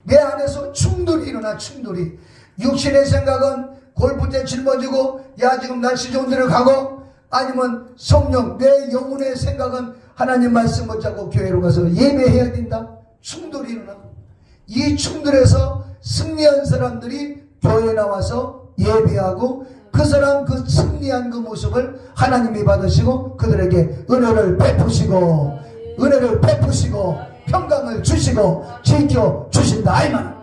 내 안에서 충돌이 일어나. 충돌이. 육신의 생각은 골프채 짊어지고 야 지금 날씨 좋은 데를 가고, 아니면 성령 내 영혼의 생각은 하나님 말씀 붙잡고 교회로 가서 예배해야 된다. 충돌이 일어나. 이 충돌에서 승리한 사람들이 교회에 나와서 예배하고, 그 사람 그 승리한 그 모습을 하나님이 받으시고 그들에게 은혜를 베푸시고 평강을 주시고 지켜 주신다 이 말.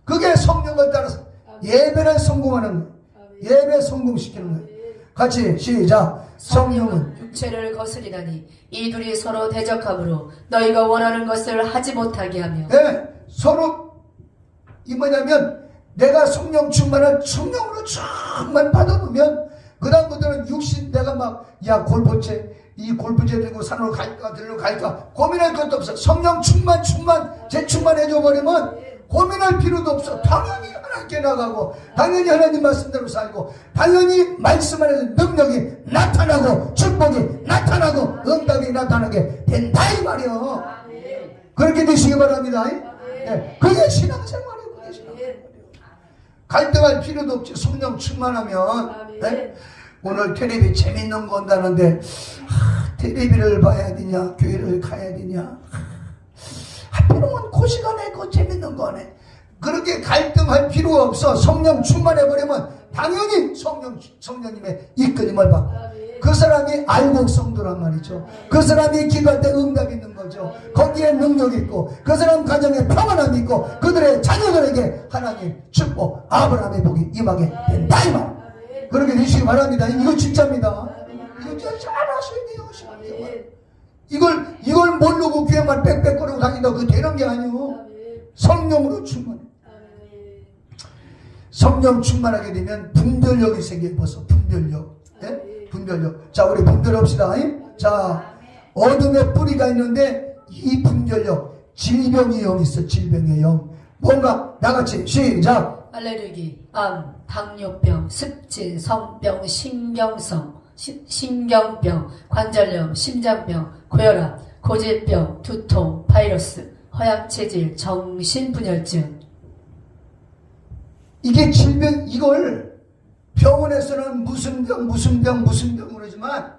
그게 성령을 따라서 예배를 성공하는 거예요. 예배 성공시키는 거예요. 같이 시작. 성령은 육체를 거스리나니 이둘이 서로 대적함으로 너희가 원하는 것을 하지 못하게 하며. 네, 서로 이 뭐냐면 내가 성령 충만을 성령으로 충만 받아보면 그 다음부터는 육신 내가 막 야 골프채 이 골프채 들고 산으로 갈까 들로 갈까 고민할 것도 없어. 성령 충만 재충만해줘 버리면 고민할 필요도 없어. 당연히 하나님께 나가고 당연히 하나님 말씀대로 살고 당연히 말씀 안에서 능력이 나타나고 축복이 나타나고 응답이 나타나게 된다 이 말이요. 그렇게 되시기 바랍니다. 네. 그게 신앙생활이에요. 그게 신앙생활이에요. 갈등할 필요도 없지. 성령 충만하면. 네? 오늘 텔레비 재밌는 거 온다는데 텔레비를 봐야 되냐 교회를 가야 되냐, 하필이면 그 시간에 그 재밌는 거네. 그렇게 갈등할 필요가 없어. 성령 충만해버리면 당연히 성령님의 이끌림을 받고, 그 사람이 알곡 성도란 말이죠. 그 사람이 기도할 때 응답이 있는 거죠. 거기에 능력이 있고 그 사람 가정에 평안함이 있고 그들의 자녀들에게 하나님 축복 아브라함의 복이 임하게 된다 이 말. 그렇게 되시기 바랍니다. 이거 진짜입니다. 이거 진짜 잘하셔야 돼요. 이걸 모르고 교회만 빽빽거리고 다닌다 그 되는 게 아니오. 성령으로 충만해. 성령 충만하게 되면 분별력이 생겨요. 벌써 분별력. 네? 분별력. 자, 우리 분별합시다. 자, 어둠의 뿌리가 있는데 이 분별력, 질병의 영이 있어. 질병의 영. 뭔가 나같이 시작. 알레르기, 암, 당뇨병, 습진, 성병, 신경병, 관절염, 심장병, 고혈압, 고질병, 두통, 바이러스, 허약체질, 정신분열증. 이게 질병, 이걸 병원에서는 무슨 병 그러지만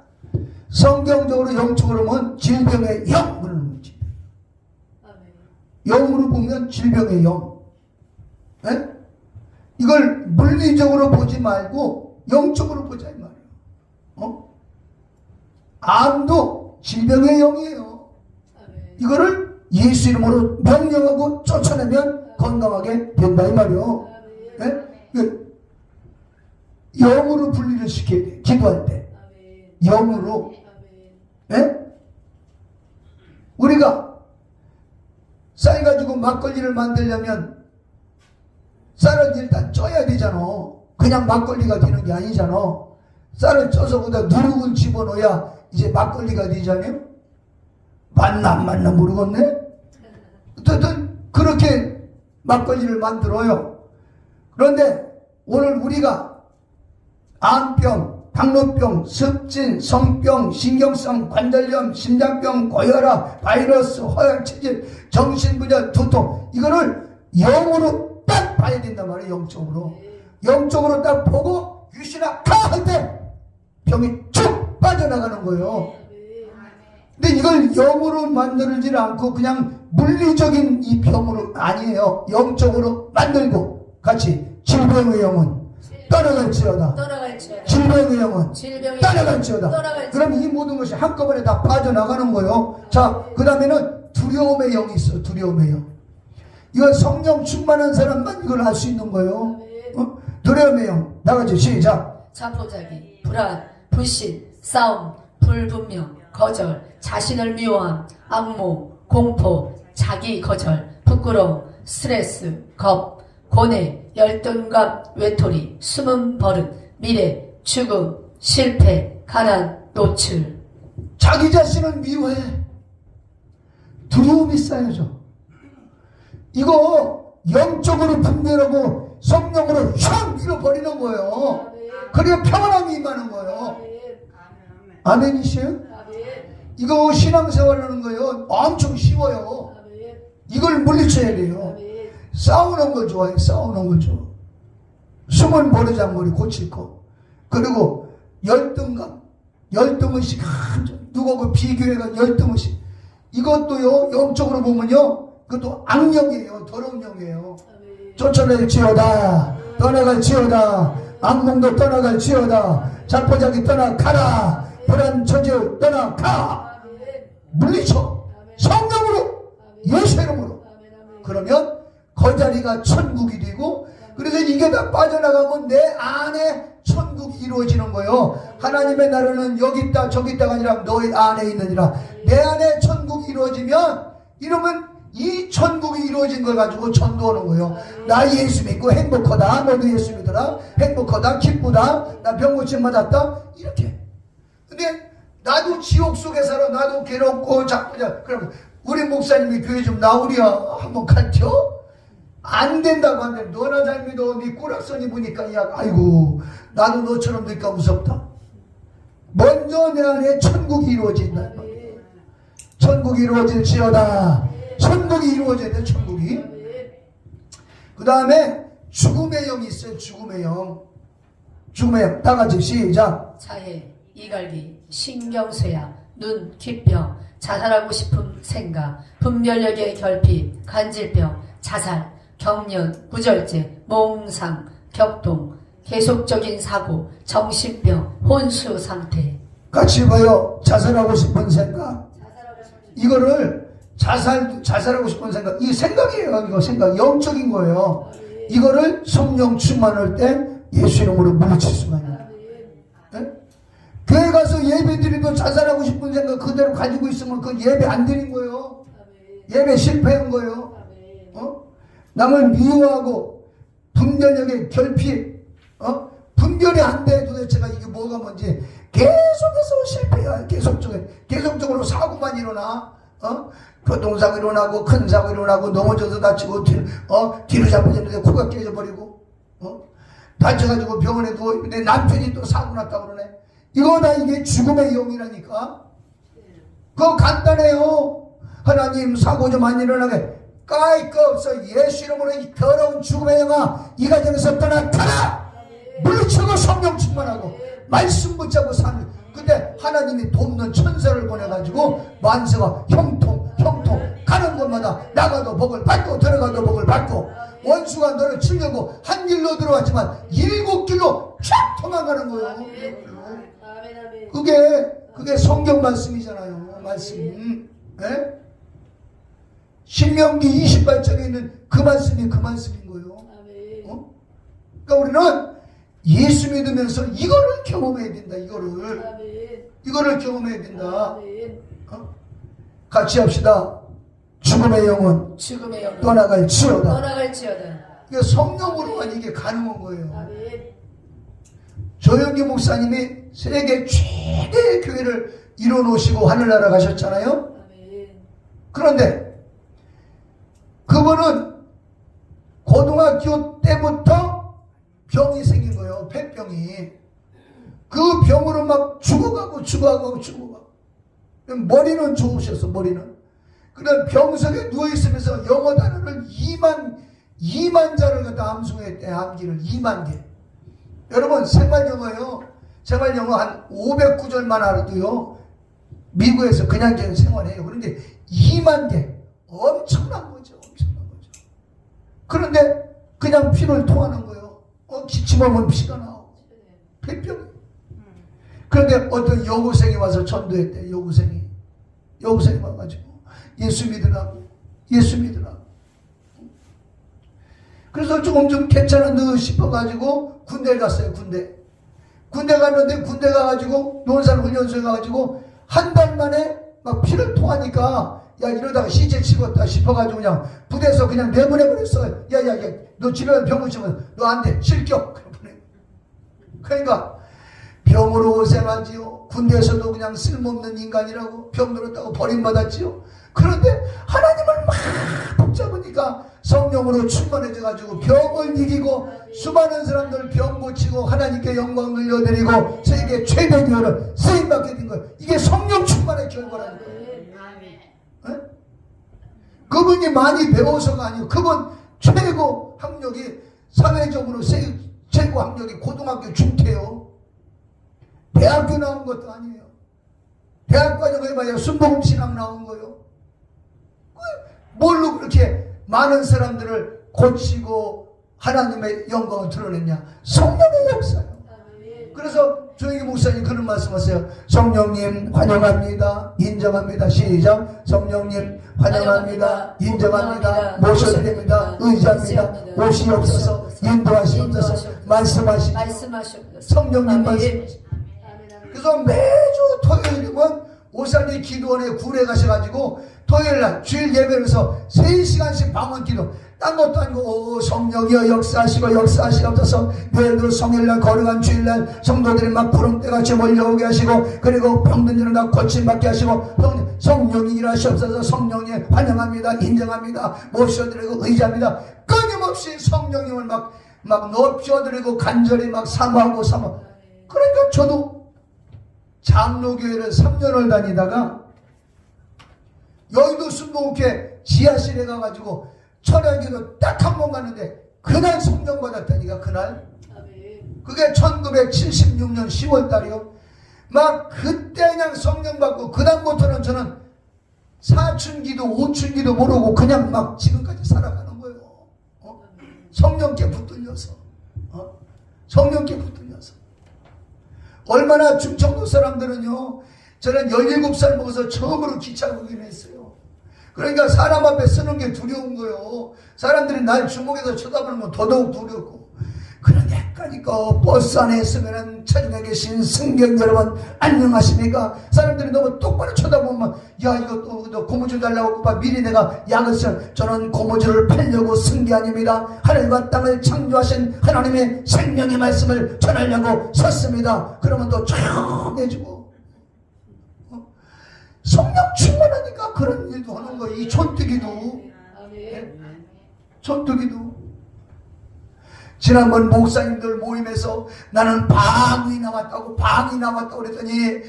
성경적으로 영적으로 보면 질병의 영 그러는 거지. 영으로 보면 질병의 영. 네? 이걸 물리적으로 보지 말고 영적으로 보자 이 말이에요. 암도 질병의 영이에요. 이거를 예수 이름으로 명령하고 쫓아내면 건강하게 된다 이 말이에요. 네? 영으로 분리를 시켜야 돼. 기도할 때 영으로. 네? 우리가 쌀 가지고 막걸리를 만들려면 쌀을 일단 쪄야 되잖아. 그냥 막걸리가 되는 게 아니잖아. 쌀을 쪄서 거기다 누룩을 집어넣어야 이제 막걸리가 되잖아요. 맞나 안 맞나 모르겠네. 어쨌든 그렇게 막걸리를 만들어요. 그런데 오늘 우리가 암병, 당뇨병, 습진, 성병, 신경성, 관절염, 심장병, 고혈압, 바이러스, 허약체질, 정신분열, 두통, 이거를 영으로 딱 봐야 된단 말이에요. 영적으로 딱 보고 유신아 가 할 때 병이 쭉 빠져나가는 거예요. 근데 이걸 영으로 만들지 않고 그냥 물리적인 이 병으로 아니에요. 영적으로 만들고 같이 질병의 영은 떠나갈지어다. 질병의 영은 떠나갈지어다. 그럼 이 모든 것이 한꺼번에 다 빠져나가는 거예요. 자, 그 다음에는 두려움의 영이 있어. 두려움의 영. 이건 성령 충만한 사람만 이걸 할 수 있는 거예요. 두려움의 영. 나가지 시작. 자포자기, 불안, 불신, 싸움, 불분명, 거절, 자신을 미워함, 악모, 공포, 자기 거절, 부끄러움, 스트레스, 겁, 고뇌, 열등감, 외톨이, 숨은 버릇, 미래, 죽음, 실패, 가난, 노출. 자기 자신을 미워해. 두려움이 쌓여져. 이거 영적으로 분별하고 성령으로 촥 밀어버리는 거예요. 그래야 평안함이 임하는 거예요. 아멘이시요? 이거 신앙생활 하는 거예요. 엄청 쉬워요. 이걸 물리쳐야 돼요. 싸우는 걸 좋아해. 싸우는 걸 좋아. 숨은 버르장머리 고칠 거. 그리고 열등감, 열등의식, 누가 그 비교해가 열등의식. 이것도요, 영적으로 보면요, 그것도 악령이에요. 더러운 영이에요. 쫓아낼지어다, 떠나갈지어다, 악몽도 떠나갈지어다, 자포자기 떠나가라, 불안 처지를 떠나가. 물리쳐. 성령으로, 예수 이름으로. 그러면 그 자리가 천국이 되고, 그래서 이게 다 빠져나가면 내 안에 천국이 이루어지는 거예요. 하나님의 나라는 여기 있다 저기 있다가 아니라 너희 안에 있느니라. 내 안에 천국이 이루어지면, 이러면 이 천국이 이루어진 걸 가지고 전도하는 거예요. 나 예수 믿고 행복하다. 너도 예수 믿어라. 행복하다. 기쁘다. 나 병 고침 맞았다. 이렇게. 근데 나도 지옥 속에 살아. 나도 괴롭고 자꾸자. 그럼 우리 목사님이 교회 좀 나오랴. 한번 갈텨? 안 된다고 하는데, 너나 잘 믿어. 네 꾸락선이 보니까, 야, 아이고, 나도 너처럼 되니까 무섭다. 먼저 내 안에 천국이 이루어진다. 천국이 이루어질지어다. 천국이 이루어져야 돼, 천국이. 그 다음에 죽음의 영이 있어요, 죽음의 영. 죽음의 영. 다 같이 시작. 자해, 이갈기, 신경쇠약, 눈, 기병, 자살하고 싶은 생각, 분별력의 결핍, 간질병, 자살, 경련, 구절제, 몽상, 격동, 계속적인 사고, 정신병, 혼수 상태. 같이 봐요. 자살하고 싶은 생각. 이거를 자살하고 싶은 생각. 이 생각이에요. 이거 생각. 영적인 거예요. 이거를 성령 충만할 때 예수 이름으로 물리칠 수가 있어요. 네? 교회 가서 예배 드리도 자살하고 싶은 생각 그대로 가지고 있으면 그 예배 안 드린 거예요. 예배 실패한 거예요. 남을 미워하고 분별력의 결핍, 분별이 안 돼. 도대체가 이게 뭐가 뭔지 계속해서 실패야. 계속적으로 사고만 일어나. 교통사고 일어나고 큰 사고 일어나고 넘어져서 다치고 뒤로 잡혀졌는데 코가 깨져버리고 다쳐가지고 병원에 누워있는데 남편이 또 사고 났다 그러네. 이거 다 이게 죽음의 영이라니까. 그거 간단해요. 하나님 사고 좀 안 일어나게 까이 거 없어. 예수 이름으로 이 더러운 죽음의 영아 이 가정에서 떠나가라. 물리치고 성령 충만하고 말씀 붙잡고 사는. 근데 하나님이 돕는 천사를 보내가지고 만세가 형통 가는 곳마다 나가도 복을 받고 들어가도 복을 받고, 원수가 너를 치려고 한 길로 들어왔지만 7길로 쫙 도망가는 거예요. 그게 성경 말씀이잖아요. 말씀. 네? 신명기 28장에 있는 그 말씀이 그 말씀인 거예요. 그러니까 우리는 예수 믿으면서 이거를 경험해야 된다. 이거를 경험해야 된다. 같이 합시다. 죽음의 영은 떠나갈지어다. 이게 성령으로만 이게 가능한 거예요. 조영기 목사님이 세계 최대의 교회를 이뤄놓으시고 하늘나라 가셨잖아요. 그런데 그분은 고등학교 때부터 병이 생긴 거예요. 폐병이. 그 병으로 막 죽어가고 머리는 좋으셨어. 머리는. 그런 병석에 누워있으면서 영어 단어를 2만 자를 갖다 암송했대. 암기를 2만 개. 여러분 생활영어요. 생활영어 한 500구절만 알아도요 미국에서 그냥 생활해요. 그런데 2만 개. 엄청난 거죠. 그런데 그냥 피를 토하는 거예요. 기침하면 피가 나오고. 폐병이. 그런데 어떤 여고생이 와서 전도했대. 여고생이 와가지고 예수 믿으라고. 그래서 조금 좀 괜찮은 듯 싶어가지고 군대에 갔어요. 군대 갔는데 군대 가가지고 논산 훈련소에 가가지고 한 달 만에 막 피를 토하니까 야 이러다가 시체 치웠다 싶어가지고 그냥 부대에서 그냥 내보내버렸어. 야야야 너 집에 병 오시면 너 안 돼. 실격. 그러니까 병으로 고생하지요. 군대에서도 그냥 쓸모없는 인간이라고 병 들었다고 버림받았지요. 그런데 하나님을 막 붙잡으니까 성령으로 충만해져가지고 병을 이기고 수많은 사람들 병 고치고 하나님께 영광 돌려드리고 세계 최대 교회를 쓰임받게 된 거예요. 이게 성령 충만의 결과라는 거예요. 그분이 많이 배워서가 아니고 그분 최고 학력이 사회적으로 최고 학력이 고등학교 중퇴요. 대학교 나온 것도 아니에요. 대학 과정 해봐야 순복음신학 나온 거요. 뭘로 그렇게 많은 사람들을 고치고 하나님의 영광을 드러냈냐? 성령의 역사요. 그래서 조영기 목사님 그런 말씀하세요. 성령님 환영합니다. 인정합니다. 시작. 성령님 환영합니다. 인정합니다. 모셔도 됩니다. 의지합니다. 오시옵소서. 인도하시옵소서. 말씀하시옵소서. 성령님 말씀하시옵소서. 그래서 매주 토요일이면 오산리 기도원에 굴에 가셔가지고 토요일날 주일 예배에서 3시간씩 방언 기도. 딴 것도 아니고 성령이여 역사하시옵소서. 내일도 성일날 거룩한 주일날 성도들이 막 구름대같이 몰려오게 하시고 그리고 병든들은 다 고침받게 하시고 성령이 일하시옵소서. 성령님 환영합니다. 인정합니다. 모셔드리고 의지합니다. 끊임없이 성령님을 막 높여드리고 간절히 막 사모하고 그러니까 저도 장로교회를 3년을 다니다가 여의도 순복음교회 지하실에 가가지고 철야기도 딱 한 번 갔는데 그날 성령 받았다니까. 그날 그게 1976년 10월 달이요. 막 그때 그냥 성령 받고 그 다음부터는 저는 사춘기도 오춘기도 모르고 그냥 막 지금까지 살아가는 거예요. 성령께 붙들려서 성령께 붙들려서. 얼마나 충청도 사람들은요, 저는 17살 먹어서 처음으로 기차 보긴 했어요. 그러니까 사람 앞에 서는 게 두려운 거예요. 사람들이 날 주목해서 쳐다보는 건 더더욱 두렵고. 그러니까 버스 안에 있으면은 천국에 계신 승객 여러분 안녕하십니까? 사람들이 너무 똑바로 쳐다보면 야 이거 또 고무줄 달라고 미리 내가 약을 써. 저는 고무줄을 팔려고 쓴 게 아닙니다. 하늘과 땅을 창조하신 하나님의 생명의 말씀을 전하려고 섰습니다. 그러면 또 조용해지고 성령 충만하니까 그런 일도 하는 거예요. 이 촌뜨기도. 촌뜨기도. 지난번 목사님들 모임에서 나는 방이 나왔다고 그랬더니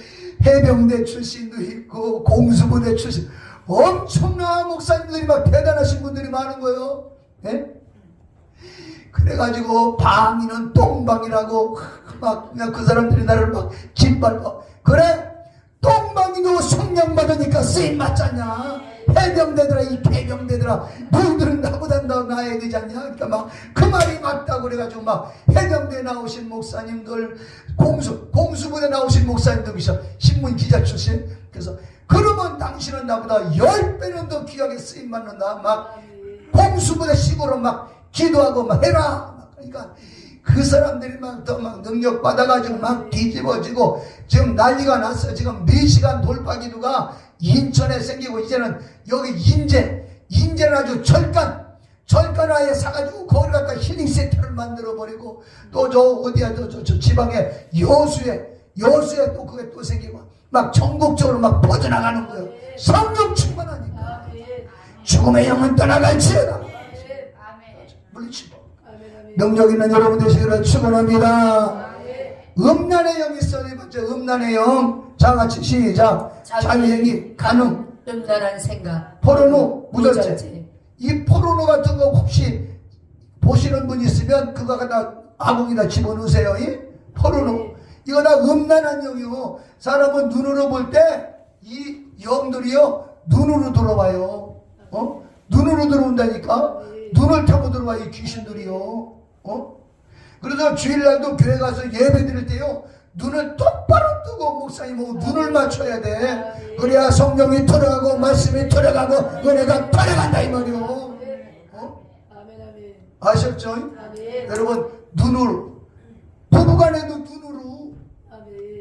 해병대 출신도 있고 공수부대 출신 엄청난 목사님들이 막 대단하신 분들이 많은 거예요. 예? 그래가지고 방이는 똥방이라고 막 그 사람들이 나를 막 짓밟아. 그래 똥방이도 성령 받으니까 쓰임 맞잖냐. 해병대들아 이 개병대들아 너희들은 나보다 더 나아야 되지 않냐. 그러니까 막 그 말이 맞다고 그래가지고 막 해병대 나오신 목사님들 공수부대 나오신 목사님들 계셔. 신문 기자 출신. 그래서 그러면 당신은 나보다 10배는 더 귀하게 쓰임 받는다. 막 공수부대 식으로 막 기도하고 막 해라. 그러니까 그 사람들이 막 더 막 능력 받아가지고 막 뒤집어지고 지금 난리가 났어요. 지금 4시간 돌파 기도가 인천에 생기고 이제는 여기 인제는 아주 절간화에 사가지고 거기 갖다 힐링센터를 만들어버리고 또 저 어디야 저 지방에 여수에 또 그게 또 생기고 막 전국적으로 막 퍼져나가는 거예요. 성령 충만하니까 죽음의 영은 떠나갈지어다. 물리치고 능력 있는 여러분 되시기를 축원합니다. 음란의 영이 있어. 네 번째 음란의 영. 자 같이 시작. 자유행위 가능. 음란한 생각. 포르노 무절제. 이 포르노 같은 거 혹시 보시는 분 있으면 그거 갖다 아궁이다 집어넣으세요. 이 포르노. 이거 다 음란한 영이요. 사람은 눈으로 볼 때 이 영들이요 눈으로 들어와요. 눈으로 들어온다니까. 눈을 타고 들어와 이 귀신들이요. 그래서 주일날도 교회 가서 예배 드릴 때요 눈을 똑바로 뜨고 목사님하고 눈을 맞춰야 돼. 그래야 성령이 들어가고 말씀이 들어가고 은혜가 들어간다 이 말이요. 아셨죠? 여러분 눈으로 부부간에도 눈으로.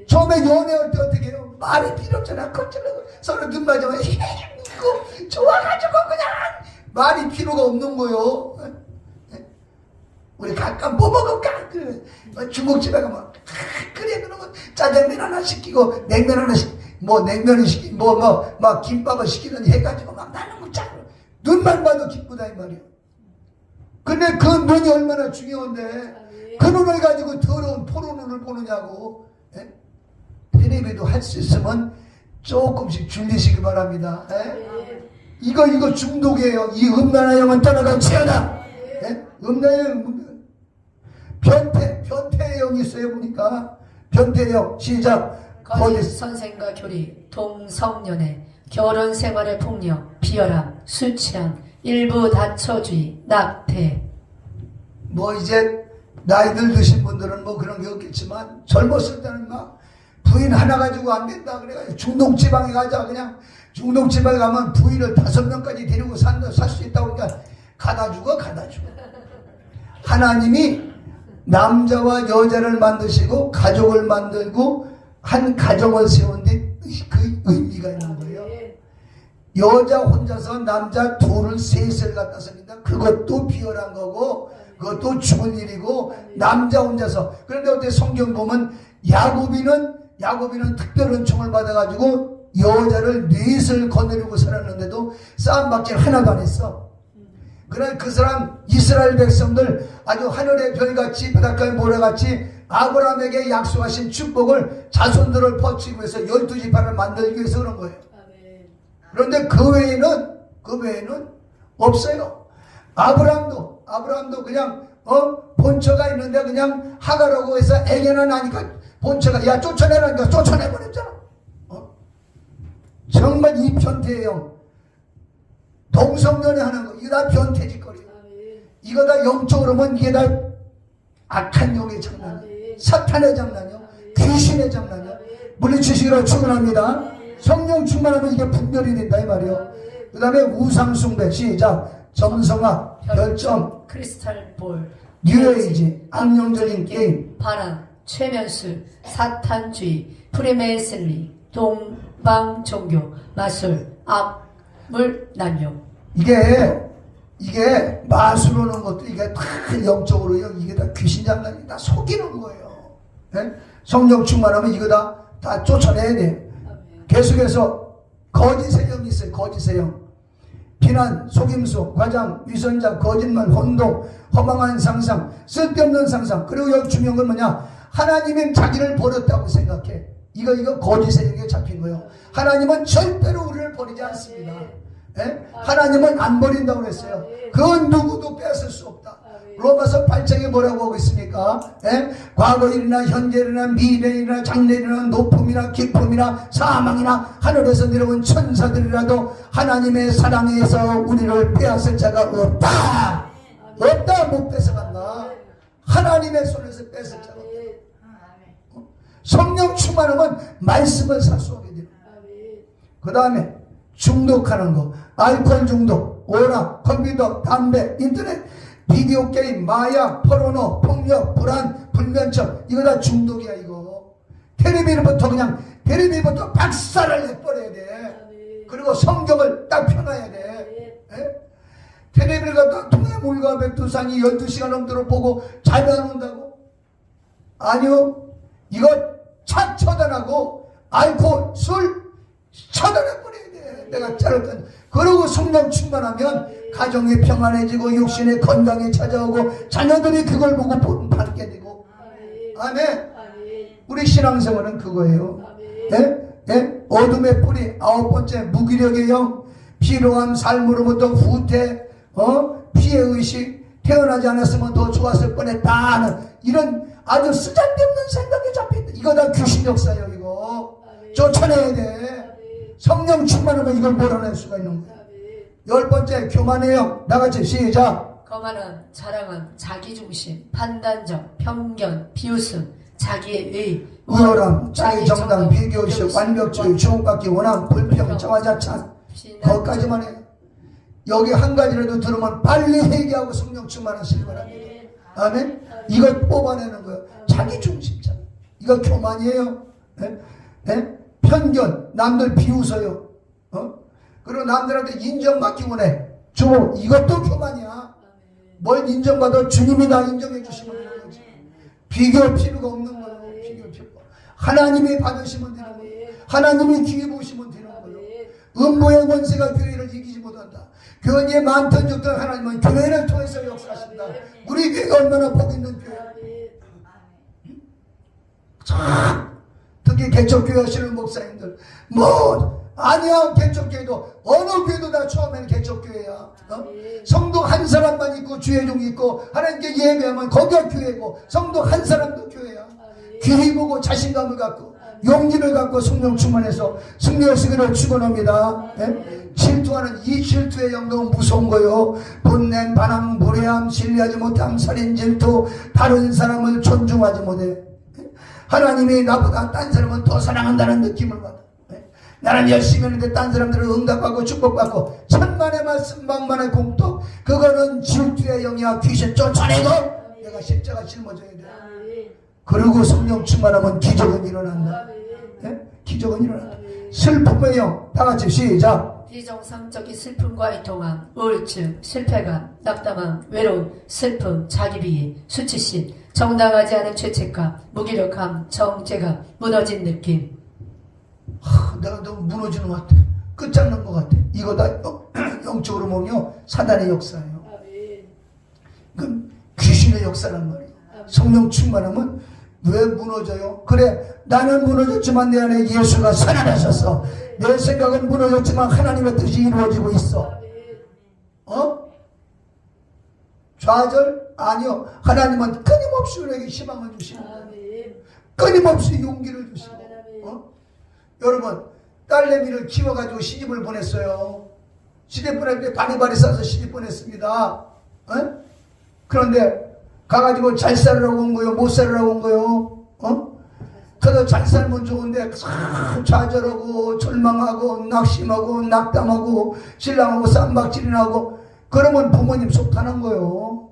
처음에 연애할 때 어떻게 해요? 말이 필요 없잖아. 거칠고 서로 눈 맞으면 힘있고 좋아가지고 그냥 말이 필요가 없는 거요. 우리 가끔 뭐 먹을까? 중국집에 가면 그래 그러면 짜장면 하나 시키고 냉면 하나 뭐 냉면을 시키고 막 김밥을 시키더니 해가지고 막 나는 뭐 짜. 눈만 봐도 기쁘다 이 말이야. 근데 그 눈이 얼마나 중요한데 그 눈을 가지고 더러운 포르노를 보느냐고. 텔레비도 할 수 있으면 조금씩 줄이시기 바랍니다. 이거 중독이에요. 이 음란한 영은 떠나갈지어다. 예? 음란한 영은 변태의 영이 있어요. 보니까 변태의 영. 시작. 거짓 선생과 교리, 동성연애, 결혼 생활의 폭력, 비열함, 술 취함, 일부 다처주의, 낙태. 뭐 이제 나이들 드신 분들은 뭐 그런 게 없겠지만 젊었을 때는 막 부인 하나 가지고 안 된다 그래가지고 중동지방에 가자. 그냥 중동지방에 가면 부인을 5명까지 데리고 살 수 있다고 그러니까 가다 죽어. 하나님이 남자와 여자를 만드시고 가족을 만들고 한 가정을 세운 데 그 의미가 있는 거예요. 여자 혼자서 남자 둘을 셋을 갖다 씁니다. 그것도 비열한 거고 그것도 죽은 일이고 남자 혼자서. 그런데 어때 성경 보면 야곱이는 특별 은총을 받아가지고 여자를 넷을 거느리고 살았는데도 싸움박질 하나도 안 했어. 그러나 그 사람 이스라엘 백성들 아주 하늘의 별같이 바닷가의 모래같이 아브라함에게 약속하신 축복을 자손들을 퍼치기 위해서 12지파를 만들기 위해서 그런 거예요. 그런데 그 외에는 없어요. 아브라함도 그냥 본처가 있는데 그냥 하가라고 해서 애견을 하니까 본처가 야 쫓아내라니까 쫓아내버렸잖아. 정말 이 변태의 영, 동성연애 하는 거 이거 다 변태짓거리야. 이거 다 영적으로 보면 이게 다 악한 영의 장난이야. 사탄의 장난이요. 귀신의 장난이요. 물리치시기로 축원합니다. 성령 충만하면 이게 분별이 된다 이 말이요. 그 다음에 우상숭배. 시작. 점성학, 별점, 크리스탈 볼, 뉴에이지, 악령적인 게임, 반항, 최면술, 사탄주의, 프리메이슨리, 동방 종교, 마술, 악물, 남용. 이게 마술 오는 것도 이게 다 영적으로 이게 다 귀신 장난이 다 속이는 거예요. 네? 성령 충만하면 이거 다 쫓아내야 돼. 계속해서 거짓의 영이 있어요. 거짓의 영. 비난, 속임수, 과장, 위선자, 거짓말, 혼동, 허망한 상상, 쓸데없는 상상. 그리고 여기 중요한 건 뭐냐? 하나님은 자기를 버렸다고 생각해. 이거 거짓의 영에 잡힌 거예요. 하나님은 절대로 우리를 버리지 않습니다. 예? 하나님은 안 버린다고 그랬어요. 그건 누구도 뺏을 수 없다. 로마서 8장에 뭐라고 하고 있습니까? 예? 과거 일이나 현재 일이나 미래 일이나 장래 일이나 높음이나 깊음이나 사망이나 하늘에서 내려온 천사들이라도 하나님의 사랑에서 우리를 빼앗을 자가 없다. 없다. 못 뺏어간다. 하나님의 손에서 뺏을 자가 없다. 성령 충만하면 말씀을 사수하게 됩니다. 그 다음에 중독하는 거, 알코올 중독, 오락, 컴퓨터, 담배, 인터넷, 비디오 게임, 마약, 포르노, 폭력, 불안, 불면증. 이거 다 중독이야 이거. 텔레비부터 박살을 내버려야 돼. 그리고 성경을 딱 펴놔야 돼. 에? 텔레비를 갖다 통해물과 백두산이 12시간 넘도록 보고 잠이 안 온다고? 아니요. 이거 차 처단하고 알코올, 술 처단해버려야 돼. 내가 자를 건. 그러고 성령 충만하면 가정이 평안해지고 육신의 건강이 찾아오고 자녀들이 그걸 보고 본 받게 되고. 아멘. 우리 신앙생활은 그거예요. 예? 어둠의 뿌리 9번째 무기력의 영, 피로함, 삶으로부터 후퇴, 피해의식, 태어나지 않았으면 더 좋았을 뻔했다 하는 이런 아주 쓰잘데없는 생각이 잡혀있다. 이거 다 귀신 역사예요. 이거 쫓아내야 돼. 성령 충만하면 이걸 몰아낼 수가 있는 거야. 10번째 교만의 영. 나같이 시작. 거만함, 자랑함, 자기중심, 판단적, 편견, 비웃음, 자기의 의, 우월함, 자기 정당, 비교의식, 완벽주의, 주목받기 원함, 불평, 자화자찬. 거기까지만 해. 여기 한 가지라도 들으면 빨리 회개하고 성령 충만하시기 바랍니다. 아멘. 이걸 뽑아내는 거예요. 자기 중심자. 이거 교만이에요. 네? 편견, 남들 비웃어요. 그리고 남들한테 인정받기 원해. 주목, 이것도 교만이야. 뭘 인정받아? 주님이 나 인정해 주시면 되는 거지. 비교할 필요가 없는 거예요. 비교할 필요가. 하나님이 받으시면 되는 거예요. 하나님이 기회 보시면 되는 거예요. 음부의 권세가 교회를 이기지 못한다. 교회에 많던 적들 하나님은 교회를 통해서 역사하신다. 우리 교회가 얼마나 복 있는 교회야. 참, 특히 개척교회 하시는 목사님들, 아니야. 개척교회도 어느 교회도 다 처음에는 개척교회야. 성도 한 사람만 있고 주의종 있고 하나님께 예배하면 거기가 교회고, 성도 한 사람도 교회야. 귀히 보고 자신감을 갖고 용기를 갖고 성령 충만해서 승리의 시기를 축원합니다. 예? 질투하는 이 질투의 영도 무서운 거요. 분냄, 반항, 무례함, 신뢰하지 못함, 살인, 질투, 다른 사람을 존중하지 못해. 예? 하나님이 나보다 딴 사람은 더 사랑한다는 느낌을 받아. 예? 나는 열심히 하는데 딴 사람들은 응답받고 축복받고 천만의 말씀 만만의 공덕, 그거는 질투의 영이야. 귀신 쫓아내고 내가 십자가 짊어져야 돼. 그리고 성령 충만하면 기적은 일어난다. 예? 기적은 일어난다. 슬픔의 영, 다 같이 시작. 비정상적인 슬픔과 애통함, 우울증, 실패감, 낙담함, 외로움, 슬픔, 자기비위, 수치심, 정당하지 않은 죄책감, 무기력함, 정죄감, 무너진 느낌. 내가 너무 무너지는 것 같아. 끝장난 것 같아. 이거 다 영적으로 보면 사단의 역사예요. 그 귀신의 역사란 말이에요. 성령 충만하면 왜 무너져요? 그래, 나는 무너졌지만 내 안에 예수가 살아나셨어. 내 생각은 무너졌지만 하나님의 뜻이 이루어지고 있어. 좌절? 아니요. 하나님은 끊임없이 우리에게 희망을 주시고, 끊임없이 용기를 주시고. 여러분, 딸내미를 키워가지고 시집을 보냈어요. 시집 보낼 때 바리바리 싸서 시집 보냈습니다. 그런데 가가지고 잘 살으라고 온 거요? 못 살으라고 온 거요? 그래서 잘 살면 좋은데 좌절하고 절망하고 낙심하고 낙담하고 신랑하고 쌈박질이나고 그러면 부모님 속 타는 거요.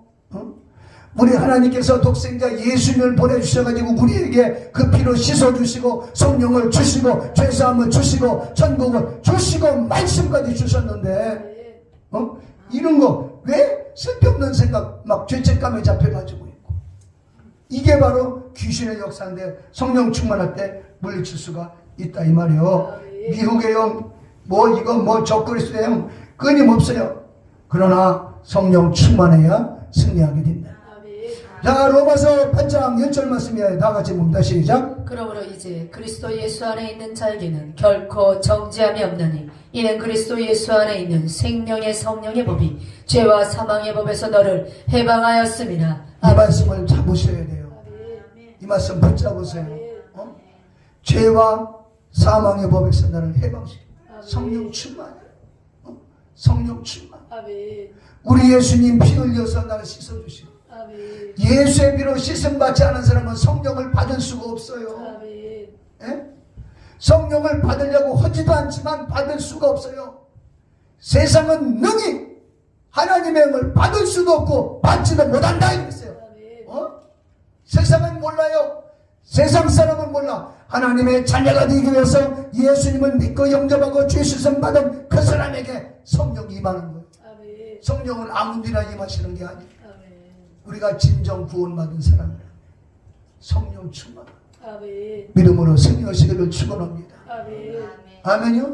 우리 하나님께서 독생자 예수님을 보내주셔가지고 우리에게 그 피로 씻어주시고 성령을 주시고 죄사함을 주시고 천국을 주시고 말씀까지 주셨는데 이런 거 왜 쓸데없는 생각 막 죄책감에 잡혀가지고 있고, 이게 바로 귀신의 역사인데 성령 충만할 때 물리칠 수가 있다 이 말이요. 미혹의 영, 이거 적그리스도의 영 끊임없어요. 그러나 성령 충만해야 승리하게 된다. 자, 로마서 8장 1절 말씀이에요. 다 같이 봅니다. 시작. 그러므로 이제 그리스도 예수 안에 있는 자에게는 결코 정죄함이 없나니 이는 그리스도 예수 안에 있는 생명의 성령의 법이 죄와 사망의 법에서 너를 해방하였음이나. 이 말씀을 잡으셔야 돼요. 이 말씀 붙잡으세요. 죄와 사망의 법에서 나를 해방시켜. 성령 충만. 성령 충만. 우리 예수님 피 흘려서 나를 씻어주시고, 예수의 피로 씻음 받지 않은 사람은 성령을 받을 수가 없어요. 예? 성령을 받으려고 하지도 않지만 받을 수가 없어요. 세상은 능히 하나님의 영을 받을 수도 없고 받지도 못한다 이랬어요. 세상은 몰라요. 세상 사람은 몰라. 하나님의 자녀가 되기 위해서 예수님을 믿고 영접하고 죄 씻음 받은 그 사람에게 성령이 임하는 거예요. 성령은 아무데나 임하시는 게 아니에요. 우리가 진정 구원받은 사람은 성령 충만, 믿음으로 승리하시기를 축원합니다. 아멘이요.